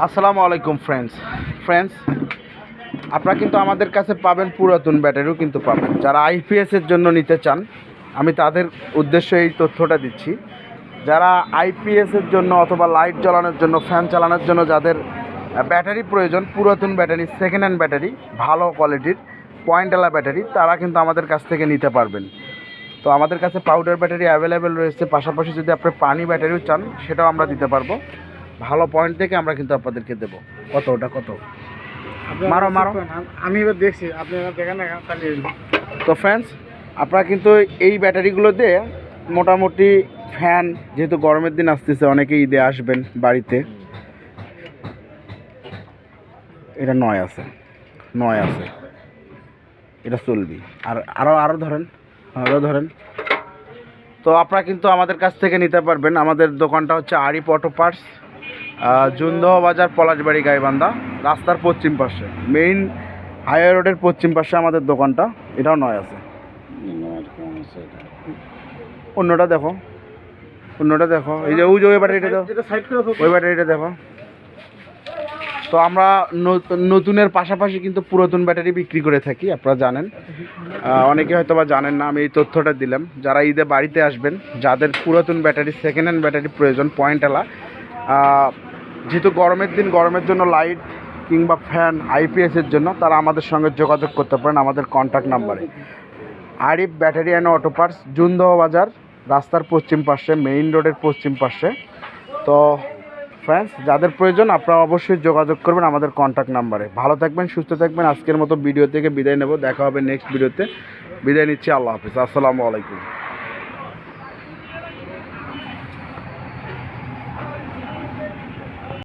আসসালামু আলাইকুম ফ্রেন্ডস আপনারা কিন্তু আমাদের কাছে পাবেন পুরাতন ব্যাটারিও কিন্তু পাবেন। যারা আইপিএসের জন্য নিতে চান আমি তাদের উদ্দেশ্যে এই তথ্যটা দিচ্ছি। যারা আইপিএসের জন্য অথবা লাইট জ্বালানোর জন্য, ফ্যান চালানোর জন্য যাদের ব্যাটারি প্রয়োজন, পুরাতন ব্যাটারি, সেকেন্ড হ্যান্ড ব্যাটারি, ভালো কোয়ালিটির পয়েন্টওয়ালা ব্যাটারি, তারা কিন্তু আমাদের কাছ থেকে নিতে পারবেন। তো আমাদের কাছে পাউডার ব্যাটারি অ্যাভেলেবেল রয়েছে, পাশাপাশি যদি আপনি পানি ব্যাটারিও চান সেটাও আমরা দিতে পারবো। ভালো পয়েন্ট থেকে আমরা কিন্তু আপনাদেরকে দেবো। ওটা কত মারো আমি এবার দেখছি, আপনি দেখেন না তাহলে। তো ফ্রেন্ডস, আপনারা কিন্তু এই ব্যাটারিগুলো দিয়ে মোটামুটি ফ্যান, যেহেতু গরমের দিন আসতেছে, অনেকে ঈদে আসবেন বাড়িতে, এটা নয় আছে, এটা চলবি। আর আরও ধরেন। তো আপনারা কিন্তু আমাদের কাছ থেকে নিতে পারবেন। আমাদের দোকানটা হচ্ছে আরিফ অটো পার্টস, জুনদহ বাজার, পলাশবাড়ি, গাইবান্ধা, রাস্তার পশ্চিম পাশে, মেইন হাইওয়ে রোডের পশ্চিম পাশে আমাদের দোকানটা। এটাও নয় আছে। অন্যটা দেখো, এই যে ওই ব্যাটারিটা দেখো, ওই ব্যাটারিটা দেখো। তো আমরা নতুনের পাশাপাশি কিন্তু পুরাতন ব্যাটারি বিক্রি করে থাকি, আপনারা জানেন। অনেকে হয়তো বা জানেন না, আমি এই তথ্যটা দিলাম। যারা ঈদে বাড়িতে আসবেন, যাদের পুরাতন ব্যাটারি, সেকেন্ড হ্যান্ড ব্যাটারি প্রয়োজন পয়েন্টওয়ালা, যেহেতু গরমের দিন, গরমের জন্য লাইট কিংবা ফ্যান, আইপিএসের জন্য, তারা আমাদের সঙ্গে যোগাযোগ করতে পারেন আমাদের কন্ট্যাক্ট নাম্বারে। Arif battery and auto parts, Jundaha Bazar, রাস্তার পশ্চিম পাশে, মেইন রোডের পশ্চিম পাশে। তো ফ্রেন্ডস, যাদের প্রয়োজন আপনারা অবশ্যই যোগাযোগ করবেন আমাদের কন্ট্যাক্ট নাম্বারে। ভালো থাকবেন, সুস্থ থাকবেন। আজকের মতো ভিডিও থেকে বিদায় নেব। দেখা হবে নেক্সট ভিডিওতে। বিদায় নিচ্ছি। আল্লাহ হাফিজ। আসসালামু আলাইকুম।